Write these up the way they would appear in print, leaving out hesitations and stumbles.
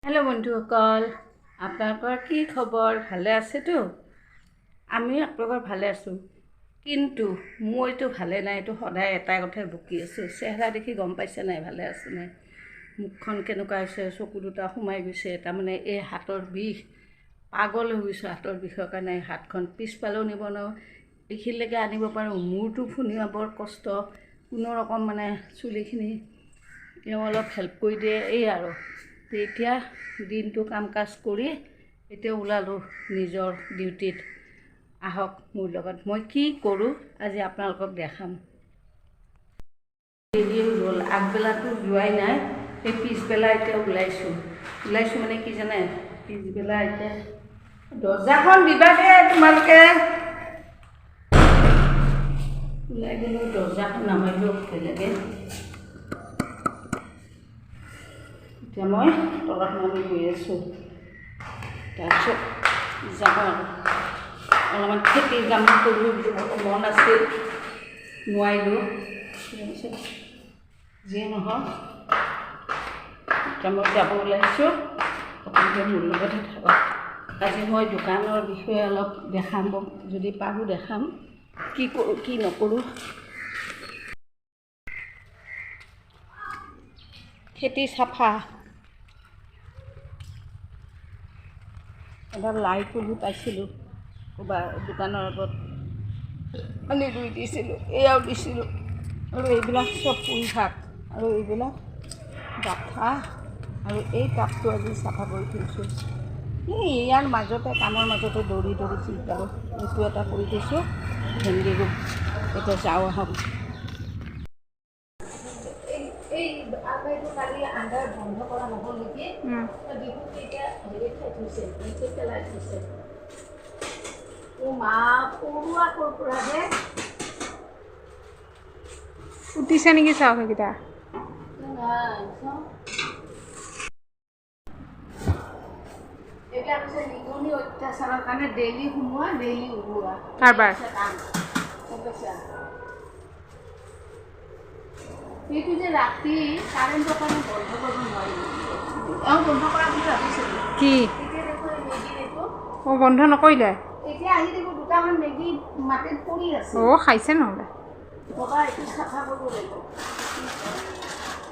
Hello' বন্ধুসকল, আপোনালোকৰ কি খবৰ? ভালে আছেতো? আমিও আপোনালোকৰ ভালে আছোঁ, কিন্তু মইতো ভালে নাই। এইটো সদায় এটাই কথাই বকি আছোঁ। চেহেৰা দেখি গম পাইছে নাই ভালে আছে নাই? মুখখন কেনেকুৱা হৈছে, চকু দুটা সোমাই গৈছে। তাৰমানে এই হাতৰ বিষ, পাগল হৈ গৈছোঁ হাতৰ বিষৰ কাৰণে। হাতখন পিছফালেও নিব নোৱাৰোঁ, এইখিনিলৈকে আনিব পাৰোঁ, মূৰটো ফুনিওৱা বৰ কষ্ট। কোনো ৰকম মানে চুলিখিনি তেওঁ অলপ হেল্প কৰি দিয়ে। এই আৰু এতিয়া দিনটো কাম কাজ কৰি এতিয়া ওলালোঁ নিজৰ ডিউটিত। আহক মোৰ লগত, মই কি কৰোঁ আজি আপোনালোকক দেখাম। দেৰি হ'ল, আগবেলাটো যোৱাই নাই, সেই পিছবেলা এতিয়া ওলাইছোঁ মানে কি জানে, পিছবেলা এতিয়া দৰ্জাখন দিবা দে তোমালোকে। ওলাই গ'লোঁ, দৰ্জাখন নামাৰিলেও বেলেগে। এতিয়া মই তলত নামি গৈ আছোঁ। তাৰপিছত যাওঁ আৰু অলপমান খেতিৰ কাম কৰিব মন আছিল, নোৱাৰিলোঁ। তাৰপিছত যিয়ে নহওক এতিয়া মই যাব ওলাইছোঁ। আপোনালোকে মোৰ লগতে থাকক। আজি মই দোকানৰ বিষয়ে অলপ দেখাম, যদি পাৰোঁ দেখাম, কি কৰোঁ কি নকৰোঁ। খেতি চাফা, এডাল লাই পুলি পাইছিলোঁ ক'ৰবাত দোকানৰ আগত, আনি ৰুই দিছিলোঁ, এয়াও দিছিলোঁ। আৰু এইবিলাক চব ফুল শাক, আৰু এইবিলাক ডাঠা, আৰু এই টাবটো আজি চাফা কৰি থৈছোঁ। ইয়াৰ মাজতে কামৰ মাজতে দৌৰি চিন্তা আৰু এইটো এটা কৰি থৈছোঁ, ভেন্দি ৰুম। এতিয়া যাওঁ আহক। এই আলমাৰিটো কালি আন্ধাৰ বন্ধ কৰা নহ'ল নেকি? এতিয়া হেৰি খাই থৈছে, পেলাই থৈছে। মা পৰুৱা ক'ৰ পৰা যে উঠিছে নেকি? চাওক সেইকেইটা। এইবিলাক হৈছে নিগনি অত্যাচাৰৰ কাৰণে ডেইলি সোমোৱা, ডেইলি ওলোৱা। কাৰবাৰ সেইটো যে ৰাতি কাৰেণ্টৰ কাৰণে বন্ধ কৰিব নোৱাৰি, বন্ধ কৰা বুলি ভাবিছিলোঁ। কি এতিয়া দেখোন মেগী এইটো বন্ধ নকৰিলে? এতিয়া আহি দেখোঁ দুটামান মেগী মাটিত পৰি আছে। খাইছে নহ'লে ববা, এইটো চাফা কৰিব লাগিব।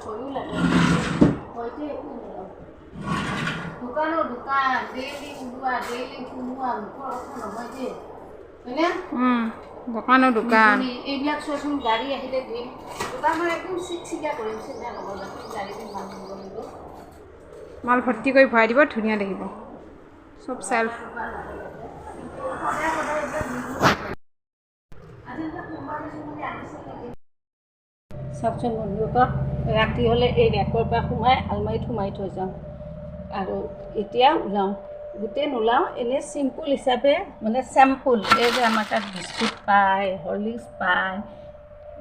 ভয়ো লাগে, হয়তো একো নলওঁ। দোকান ডেইলি ওলোৱা, ডেইলি সোমোৱা, মুখৰ কথা নহয় দেই, হয়নে? দোকান এইবিলাক চোৱাচোন, গাড়ী আহিলে দিম, দোকানখন একদম চিকচিকীয়া কৰিম, চিন্তা নকৰিব। গাড়ীটো মাল দিব লাগিব, মাল ভৰ্তি কৰি ভৰাই দিব, ধুনীয়া দেখিব চব চেল্ফ। চাওকচোন বন্ধুসকল, ৰাতি হ'লে এই ৰেকৰ পৰা সোমাই আলমাৰীত সোমাই থৈ যাওঁ, আৰু এতিয়া ওলাওঁ। গোটেই নোলাওঁ, এনেই চিম্পুল হিচাপে, মানে চেম্পুল। এই যে আমাৰ তাত বিস্কুট পায়, হৰলিক্স পায়,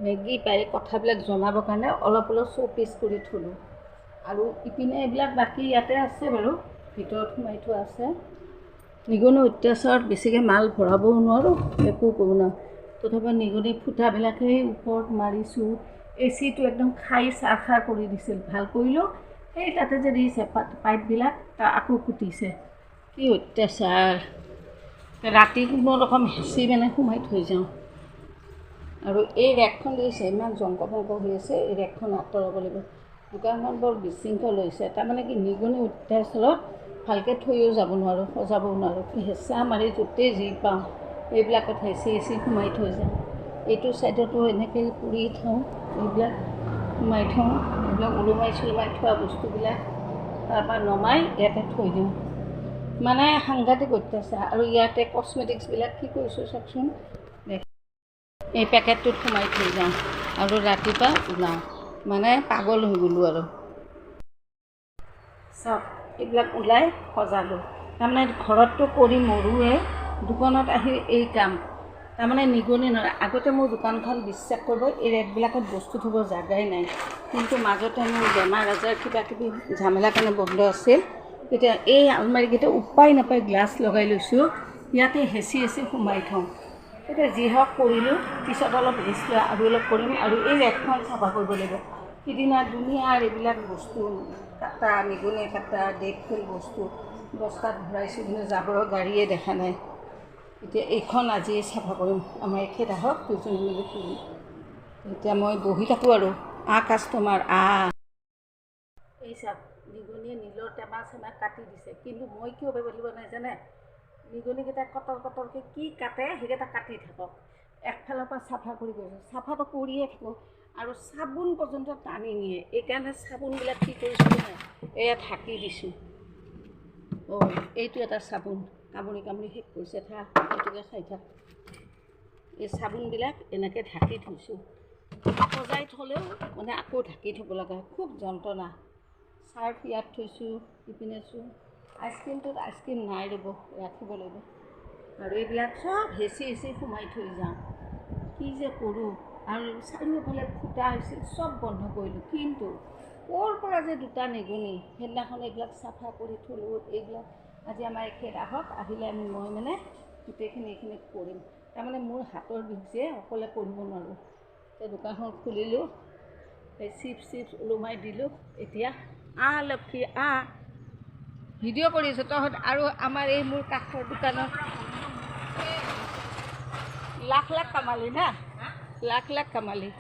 মেগী পায়, কথাবিলাক জনাবৰ কাৰণে অলপ শ্ব' পিচ কৰি থ'লোঁ। আৰু ইপিনে এইবিলাক বাকী ইয়াতে আছে বাৰু, ভিতৰত সোমাই থোৱা আছে। নিগনি অত্যাচাৰত বেছিকৈ মাল ভৰাবও নোৱাৰোঁ, একো কৰিব নোৱাৰোঁ। তথাপি নিগনি ফুটাবিলাক সেই ওপৰত মাৰিছোঁ। এচিটো একদম খাই চাৰ কৰি দিছিল, ভাল কৰিলোঁ। সেই তাতে যে দিছে পাইপবিলাক, তাৰ আকৌ ফুটিছে। কি অত্যাচাৰ! ৰাতি কোনো ৰকম হেঁচি মানে সোমাই থৈ যাওঁ। আৰু এই ৰেকখন দিছে, ইমান জংক হৈ আছে, এই ৰেকখন আঁতৰাব লাগিব। দোকানখন বৰ বিশৃংখল হৈছে। তাৰমানে কি, নিগনি অত্যাচাৰত ভালকৈ থৈও যাব নোৱাৰোঁ, সজাবও নোৱাৰোঁ। হেঁচা মাৰি য'তেই যি পাওঁ এইবিলাকত হেঁচি সোমাই থৈ যাওঁ। এইটো ছাইডতো এনেকৈ পুৰি থওঁ, এইবিলাক সোমাই থওঁ। এইবিলাক ওলোমাই থোৱা বস্তুবিলাক তাৰপৰা নমাই ইয়াতে থৈ দিওঁ। মানে সাংঘাতিক অত্যাচাৰ। আৰু ইয়াতে কচমেটিক্সবিলাক কি কৰিছোঁ চাওকচোন, এই পেকেটটোত সোমাই থৈ যাওঁ আৰু ৰাতিপুৱা ওলাওঁ। মানে পাগল হৈ গ'লোঁ আৰু। চাওক, এইবিলাক ওলাই সজালোঁ। তাৰমানে ঘৰততো কৰি মৰোৱে, দোকানত আহি এই কাম। তাৰমানে নিগনি নহয়। আগতে মোৰ দোকানখন বিশ্বাস কৰিব, এই ৰেকবিলাকত বস্তু থ'ব জাগাই নাই। কিন্তু মাজতে মোৰ বেমাৰ আজাৰ কিবাকিবি ঝামেলাৰ কাৰণে বন্ধ আছিল। তেতিয়া এই আলমাৰীকেইটা উপায় নাপায় গ্লাছ লগাই লৈছোঁ, ইয়াতে হেঁচি সোমাই থওঁ। এতিয়া যি হওক কৰিলোঁ, পিছত অলপ ৰেষ্ট লৈ আৰু অলপ কৰিম। আৰু এই ৰেকখন চাফা কৰিব লাগিব। সিদিনা দুনিয়াৰ এইবিলাক বস্তু কাটা, নিগনি কাটা, ডেট ফেল বস্তু বস্তাত ভৰাইছোঁ, কিন্তু জাবৰৰ গাড়ীয়ে দেখা নাই। এতিয়া এইখন আজিয়ে চাফা কৰিম। আমাৰ এখেত আহক, দুজনী মিলি কৰিম। এতিয়া মই বহি থাকোঁ আৰু কাষ্টমাৰ এই চাওক, নিগনিয়ে নীলৰ টেমা চেমা কাটি দিছে, কিন্তু মই কিয় ভাবিব নাই জানে? নিগনিকেইটা কটৰকৈ কি কাটে সেইকেইটা কাটি থাকক। একফালৰ পৰা চাফা কৰি গৈছোঁ, চাফাটো কৰিয়ে থাকোঁ, আৰু চাবোন পৰ্যন্ত টানি নিয়ে। এইকাৰণে চাবোনবিলাক কি কৰিছোঁ নাই, এয়া ঢাকি দিছোঁ। এইটো এটা চাবোন, কামুৰি কামুৰি শেষ কৰিছে, এইটোকে খাই থাক। এই চাবোনবিলাক এনেকৈ ঢাকি থৈছোঁ। সজাই থ'লেও মানে আকৌ ঢাকি থ'ব লগা, খুব যন্ত্ৰণা। চাৰ্ফ ইয়াত থৈছোঁ, ইপিনে চোন আইচক্ৰীমটোত আইচক্ৰীম নাই ৰ'ব, ৰাখিব লাগিব। আৰু এইবিলাক চব হেঁচি সোমাই থৈ যাওঁ। কি যে কৰোঁ। আৰু চাৰিওফালে ফুটা হৈছিল, চব বন্ধ কৰিলোঁ, কিন্তু ক'ৰ পৰা যে দুটা নিগনি, সেইদিনাখন এইবিলাক চাফা কৰি থ'লোঁ। এইবিলাক আজি আমাৰ এখেত আহক, আহিলে মই মানে গোটেইখিনি এইখিনি কৰিম। তাৰমানে মোৰ হাতৰ বিষ যে, অকলে কৰিব নোৱাৰোঁ। এতিয়া দোকানখন খুলিলোঁ, এই চিপছ ওলোমাই দিলোঁ। এতিয়া লক্ষী ভিডিঅ' কৰিছোঁ তহঁত। আৰু আমাৰ এই মোৰ কাষৰ দোকানত লাখ কামালি না, লাখ কামালি।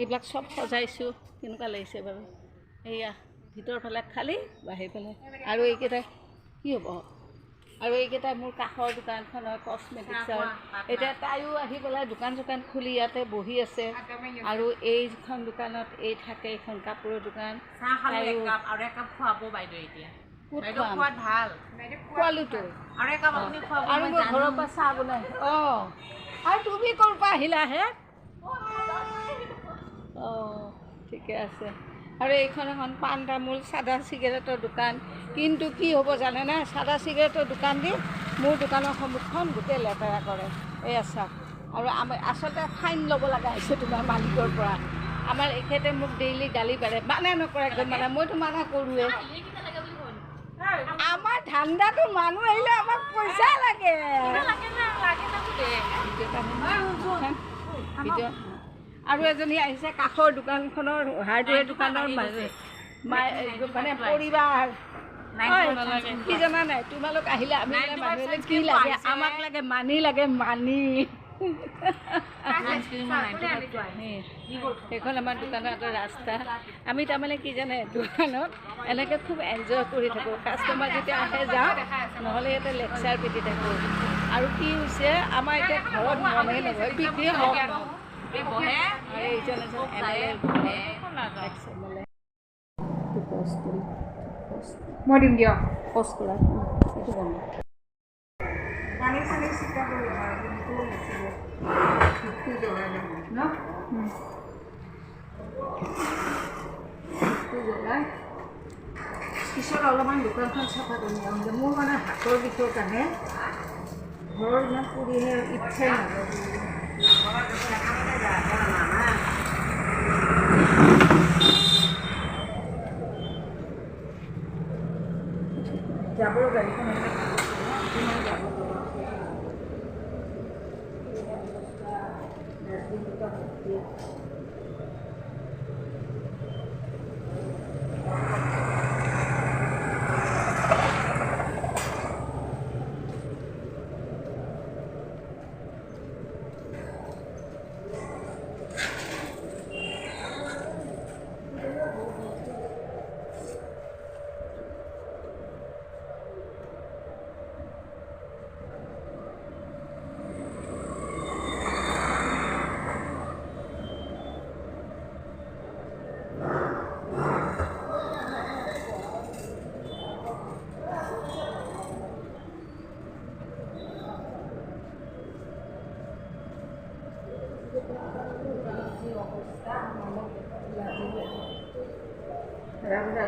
এইবিলাক চব সজাইছোঁ, কেনেকুৱা লাগিছে বাৰু? এইয়া ভিতৰৰ ফালে খালী, বাহিৰ ফালে। আৰু এইকেইটা কি হ'ব? আৰু এইকেইটা মোৰ কাষৰ দোকানখনৰ কচমেটিক্সৰ। এতিয়া তাইও আহি পেলাই দোকান চোকান খুলি ইয়াতে বহি আছে। আৰু এইখন দোকানত এই থাকে, এইখন কাপোৰৰ দোকান। খোৱালোতো আৰু মই ঘৰৰ পৰা চাহ বনাই। আৰু তুমি ক'ৰ পৰা আহিলাহে? ঠিকে আছে। আৰু এইখন এখন পাণ তামোল, চাদা চিগাৰেটৰ দোকান। কিন্তু কি হ'ব জানেনে? চাদা চিগাৰেটৰ দোকান দি মোৰ দোকানৰ সন্মুখখন গোটেই লেতেৰা কৰে। এই আছা। আৰু আচলতে ফাইন ল'ব লগা হৈছে তোমাৰ মালিকৰ পৰা। আমাৰ এখেতে মোক ডেইলি গালি পাৰে, মানে নকৰে একদম, মানে মইতো মানা কৰোঁৱে। আমাৰ ধান্দাটো মানুহ আহিলে আমাক পইচা লাগে। আৰু এজনী আহিছে কাষৰ দোকানখনৰ, হাৰ্ডৱেৰ দোকানৰ মানে পৰিবাৰ। কি জানা নাই, তোমালোক আহিলে আমি মানুহ কি লাগে? আমাক লাগে মানি, মানি। সেইখন আমাৰ দোকানৰ এটা ৰাস্তা। আমি তাৰমানে কি জানে, দোকানত এনেকৈ খুব এনজয় কৰি থাকোঁ। কাষ্টমাৰ যেতিয়া আহে যাওঁ, নহ'লে ইয়াতে লেকচাৰ পিটি থাকোঁ। আৰু কি হৈছে, আমাৰ এতিয়া ঘৰত মনেই নবহে, বিক্ৰী হওক মই দিম দিয়ক। পষ্ট কৰা এইটো বন্ধ। পানী চানী চিকা কৰি জ্বলাই পিছত অলপমান দোকানখন চাফা কৰি যাওঁ। মোৰ মানে হাতৰ বিষৰ কাৰণে ঘৰৰ ইমান কৰিহে ইচ্ছাই নাযায়। জাবৰ গাড়ীখন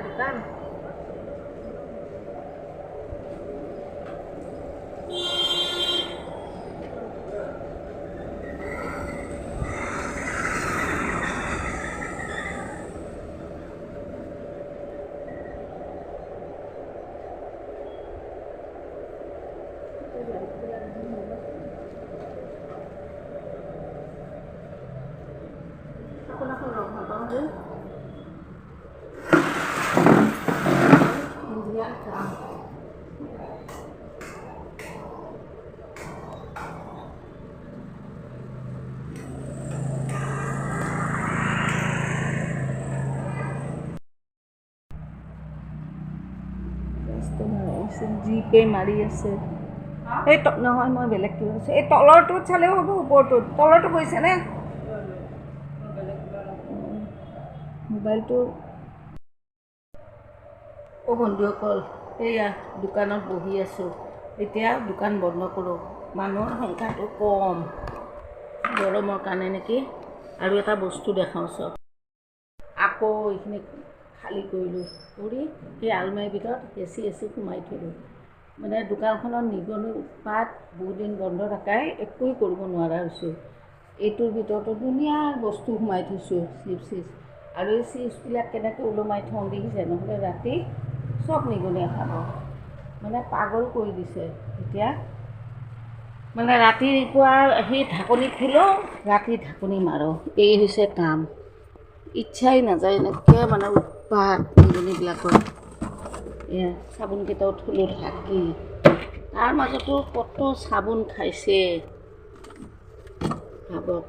dukkan. জিপে মাৰি আছে এই নহয় মই বেলেগ কিবা কৈছোঁ এই তলৰটোত চালেও হ'ব ওপৰটোত তলৰটো গৈছেনে মোবাইলটো অ' বন্ধুসকল এইয়া দোকানত বহি আছোঁ এতিয়া দোকান বন্ধ কৰোঁ মানুহৰ সংখ্যাটো কম গৰমৰ কাৰণে নেকি আৰু এটা বস্তু দেখাওঁ চব আকৌ এইখিনি খালী কৰিলোঁ কৰি সেই আলমাৰীৰ ভিতৰত এচি সোমাই থলোঁ মানে দোকানখনৰ নিগনি উৎপাত বহুত দিন বন্ধ থকাই একোৱেই কৰিব নোৱাৰা হৈছোঁ এইটোৰ ভিতৰতো ধুনীয়া বস্তু সোমাই থৈছোঁ চিপছ আৰু এই চিপছবিলাক কেনেকৈ ওলমাই থওঁ দেখিছে নহ'লে ৰাতি চব নিগনিয়ে খাব মানে পাগল কৰি দিছে এতিয়া মানে ৰাতিপুৱা সেই ঢাকনি খোলো ৰাতি ঢাকনি মাৰো এই হৈছে কাম ইচ্ছাই নাযায় এনেকৈ মানে উৎপাত নিগনিবিলাকৰ এয়া চাবোনকেইটাও থলোঁ ঢাকি তাৰ মাজতো কত চাবোন খাইছে ভাবক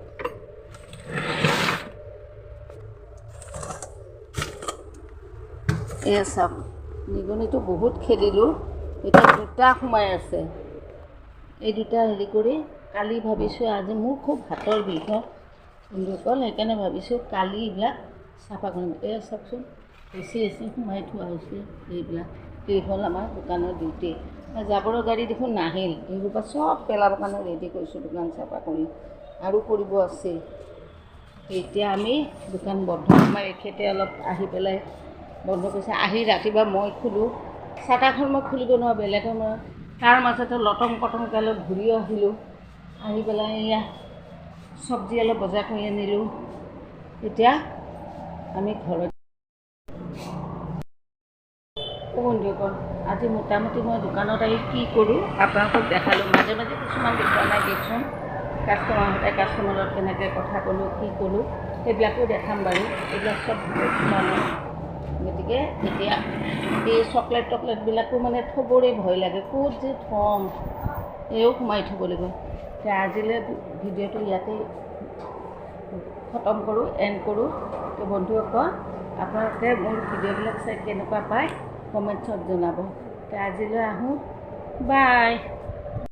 এয়া চাওক নিগনিটো বহুত খেলিলোঁ এতিয়া দুটা সোমাই আছে এই দুটা হেৰি কৰি কালি ভাবিছোঁ আজি মোৰ খুব হাতৰ বিষ বন্ধুসকল সেইকাৰণে ভাবিছোঁ কালি এইবিলাক চাফা কৰিম এয়া চাওকচোন এচি সোমাই থোৱা হৈছে এইবিলাক এই হ'ল আমাৰ দোকানৰ ডিউটি জাবৰৰ গাড়ী দেখোন নাহিল এইবোৰ পৰা চব পেলাবৰ কাৰণে ৰেডি কৰিছোঁ দোকান চাফা কৰি আৰু কৰিব আছে এতিয়া আমি দোকান বন্ধ আমাৰ এখেতে অলপ আহি পেলাই বন্ধ কৰিছে আহি ৰাতিপুৱা মই খোলোঁ চাটাৰখন মই খুলিব নোৱাৰোঁ বেলেগৰ মই তাৰ মাজতে লটং পটংকৈ অলপ ঘূৰি আহিলোঁ আহি পেলাই এয়া চব্জি অলপ বজাৰ কৰি আনিলোঁ এতিয়া আমি ঘৰত বন্ধুসকল আজি মোটামুটি মই দোকানত আহি কি কৰোঁ আপোনালোকক দেখালোঁ মাজে মাজে কিছুমান দেখুওৱা নাই দিয়কচোন কাষ্টমাৰৰ লগত কেনেকৈ কথা ক'লোঁ কি ক'লোঁ সেইবিলাকো দেখাম বাৰু এইবিলাক চব মানুহ গতিকে এতিয়া এই চকলেটবিলাকো মানে থ'বৰে ভয় লাগে ক'ত যে থ'ম এও সোমাই থ'ব লাগিব এতিয়া আজিলৈ ভিডিঅ'টো ইয়াতে খতম কৰোঁ এণ্ড কৰোঁ তো বন্ধুসকল আপোনালোকে মোৰ ভিডিঅ'বিলাক চাই কেনেকুৱা পায় কমেণ্টছত জনাব এতিয়া আজিলৈ আহোঁ বাই